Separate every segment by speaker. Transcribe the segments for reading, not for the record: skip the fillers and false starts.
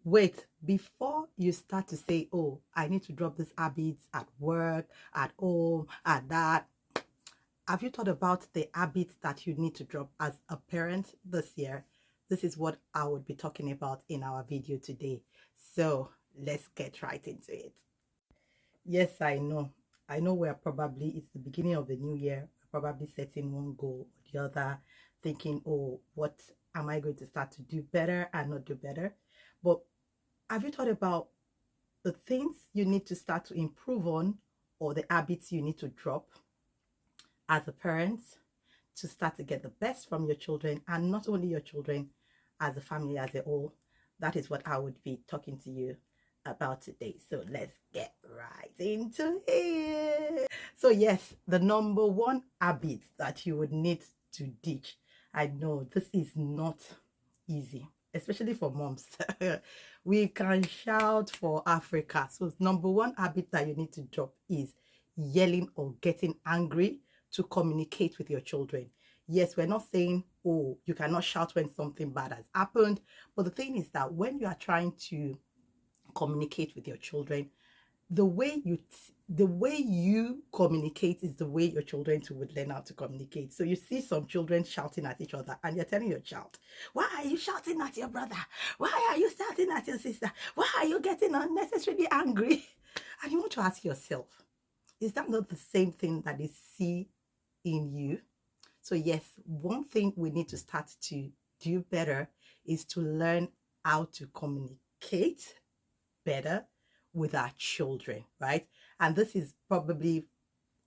Speaker 1: Wait, before you start to say, oh, I need to drop these habits at work, at home, at that, have you thought about the habits that you need to drop as a parent this year? This is what I would be talking about in our video today. So let's get right into it. Yes, I know. I know it's the beginning of the new year. We're probably setting one goal or the other, thinking, oh, what am I going to start to do better and not do better? But have you thought about the things you need to start to improve on or the habits you need to drop as a parent to start to get the best from your children, and not only your children, as a family as a whole? That is what I would be talking to you about today. So let's get right into it. So yes, the number one habit that you would need to ditch. I know this is not easy, especially for moms. We can shout for Africa. So number one habit that you need to drop is yelling or getting angry to communicate with your children. Yes, we're not saying, oh, you cannot shout when something bad has happened. But the thing is that when you are trying to communicate with your children, the way you communicate is the way your children too would learn how to communicate. So you see some children shouting at each other, and you're telling your child, why are you shouting at your brother? Why are you shouting at your sister? Why are you getting unnecessarily angry? And you want to ask yourself, is that not the same thing that they see in you? So yes, one thing we need to start to do better is to learn how to communicate better with our children, right? And this is probably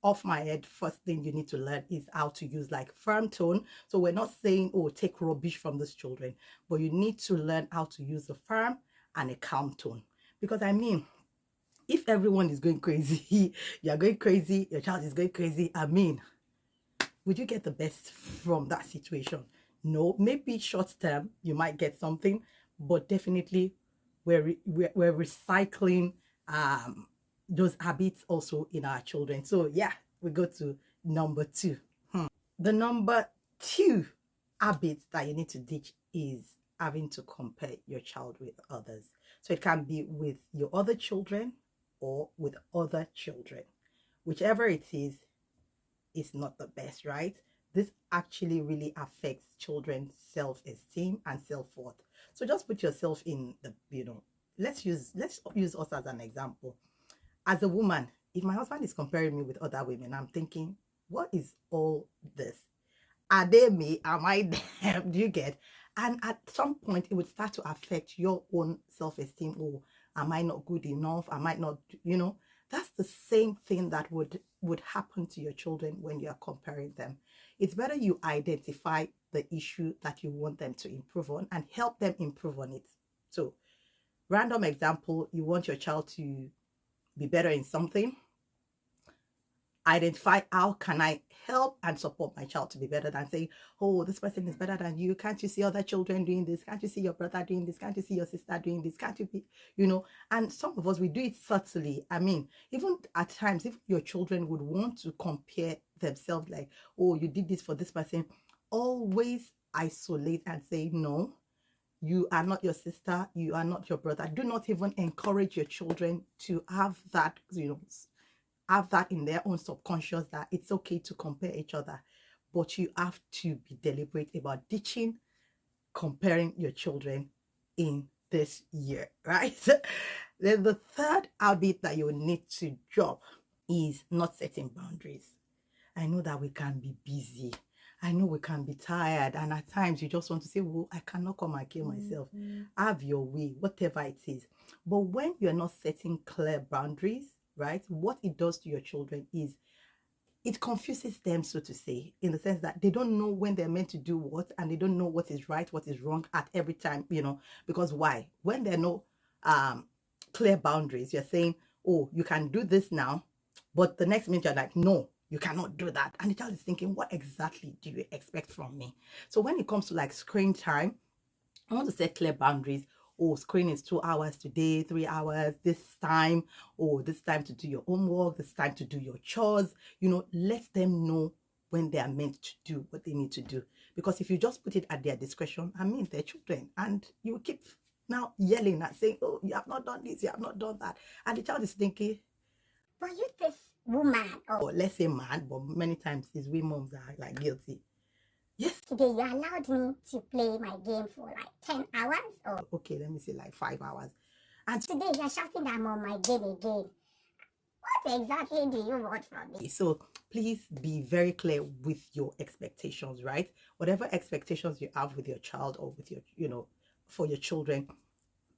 Speaker 1: off my head. First thing you need to learn is how to use like firm tone. So we're not saying, oh, take rubbish from these children, but you need to learn how to use a firm and a calm tone. Because I mean, if everyone is going crazy, you're going crazy, your child is going crazy, I mean, would you get the best from that situation? No, maybe short term you might get something, but definitely we're recycling those habits also in our children. So yeah, we go to number two. The number two habit that you need to ditch is having to compare your child with others. So it can be with your other children or with other children. Whichever it is not the best, right? This actually really affects children's self-esteem and self-worth. So just put yourself in the, let's use us as an example. As a woman, if my husband is comparing me with other women, I'm thinking, what is all this? Are they me? Am I them? Do you get? And at some point, it would start to affect your own self-esteem. Oh, am I not good enough? Am I not, that's the same thing that would happen to your children when you are comparing them. It's better you identify the issue that you want them to improve on and help them improve on it. So, random example, you want your child to be better in something. Identify how can I help and support my child to be better than saying, oh, this person is better than you. Can't you see other children doing this? Can't you see your brother doing this? Can't you see your sister doing this? Can't you be, and some of us, we do it subtly. I mean, even at times, if your children would want to compare themselves like, oh, you did this for this person, always isolate and say, no, you are not your sister. You are not your brother. Do not even encourage your children to have that, have that in their own subconscious that it's okay to compare each other, but you have to be deliberate about ditching comparing your children in this year, right? Then the third habit that you need to drop is not setting boundaries. I know that we can be busy. I know we can be tired, and at times you just want to say, well, I cannot come and kill myself. Have your way, whatever it is. But when you're not setting clear boundaries, right, what it does to your children is it confuses them, so to say, in the sense that they don't know when they're meant to do what, and they don't know what is right, what is wrong at every time, because why? When there are no clear boundaries, you're saying, oh, you can do this now, but the next minute you're like, no, you cannot do that. And the child is thinking, what exactly do you expect from me? So when it comes to like screen time, I want to set clear boundaries. Oh, screen is 2 hours today, 3 hours, this time, or this time to do your homework, this time to do your chores. Let them know when they are meant to do what they need to do. Because if you just put it at their discretion, I mean, they're children, and you keep now yelling and saying, oh, you have not done this, you have not done that. And the child is thinking,
Speaker 2: but you this woman,
Speaker 1: or let's say man, but many times it's we moms are like guilty. Yes.
Speaker 2: Today you allowed me to play my game for like 10 hours. Or
Speaker 1: okay, let me say like 5 hours. And
Speaker 2: today you're shouting that I'm on my game again. What exactly do you want from me?
Speaker 1: So please be very clear with your expectations, right? Whatever expectations you have with your child or with your, for your children,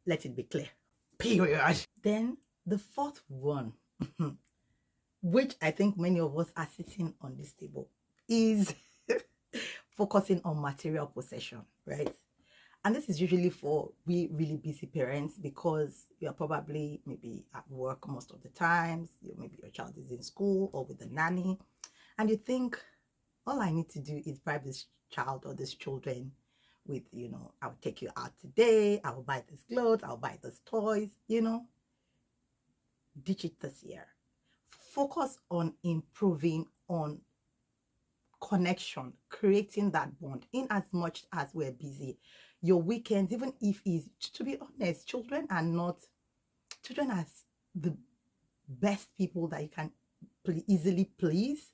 Speaker 1: let it be clear. Period. Then the fourth one, which I think many of us are sitting on this table, is focusing on material possession, right? And this is usually for we really busy parents because you're probably maybe at work most of the times. Maybe your child is in school or with a nanny. And you think, all I need to do is bribe this child or these children with, I'll take you out today. I'll buy this clothes. I'll buy this toys, Ditch it this year. Focus on improving on connection, creating that bond in as much as we're busy. Your weekends, even if it's, to be honest, children are the best people that you can easily please,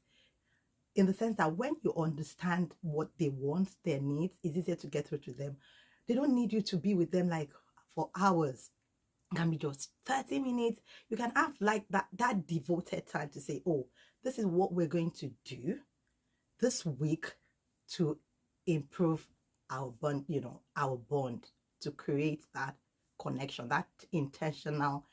Speaker 1: in the sense that when you understand what they want, their needs, it's easier to get through to them. They don't need you to be with them like for hours. It can be just 30 minutes. You can have like that devoted time to say, oh, this is what we're going to do this week to improve our bond, our bond, to create that connection, that intentional,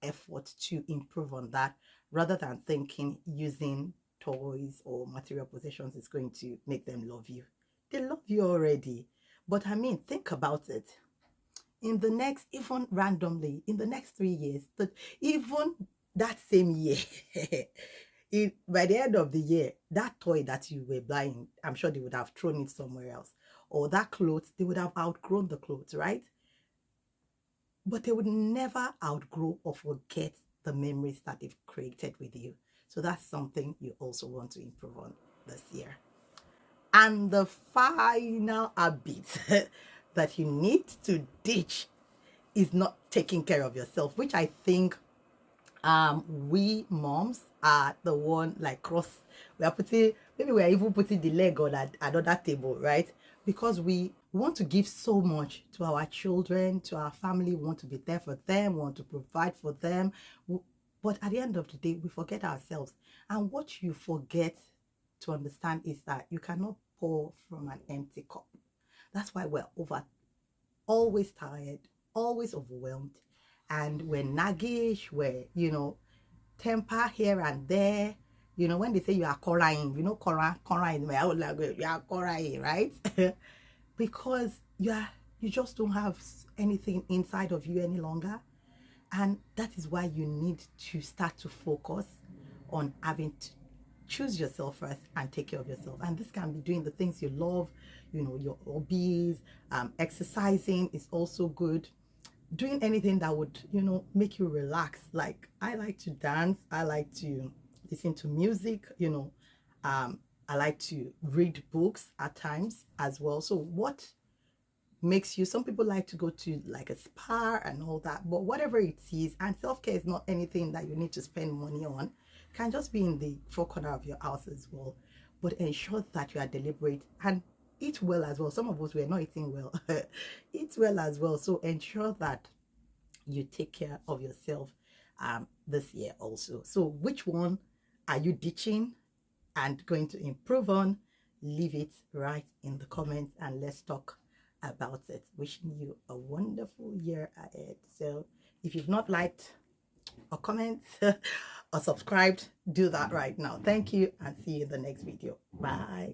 Speaker 1: effort to improve on that, rather than thinking using toys or material possessions is going to make them love you. They love you already. But I mean, think about it. In the next, even randomly, in the next 3 years, even that same year, by the end of the year, that toy that you were buying, I'm sure they would have thrown it somewhere else. Or that clothes, they would have outgrown the clothes, right? But they would never outgrow or forget the memories that they've created with you. So that's something you also want to improve on this year. And the final habit that you need to ditch is not taking care of yourself, which I think we moms are the one like we are even putting the leg on another table, right? Because we want to give so much to our children, to our family. We want to be there for them, want to provide for them, but at the end of the day we forget ourselves. And what you forget to understand is that you cannot pour from an empty cup. That's why we're always tired, always overwhelmed, and we're naggish, we're temper here and there. When they say you are crying, crying in my own language, you are crying, right? Because you just don't have anything inside of you any longer. And that is why you need to start to focus on having to choose yourself first and take care of yourself. And this can be doing the things you love, your hobbies. Exercising is also good. Doing anything that would make you relax. Like I like to dance, I like to listen to music, I like to read books at times as well. So what makes you, some people like to go to like a spa and all that, but whatever it is, and self-care is not anything that you need to spend money on. It can just be in the four corner of your house as well, but ensure that you are deliberate and eat well as well. Some of us, we're not eating well. Eat well as well. So ensure that you take care of yourself this year also. So which one are you ditching and going to improve on? Leave it right in the comments and let's talk about it. Wishing you a wonderful year ahead. So if you've not liked or comment or subscribed, do that right now. Thank you and see you in the next video. Bye.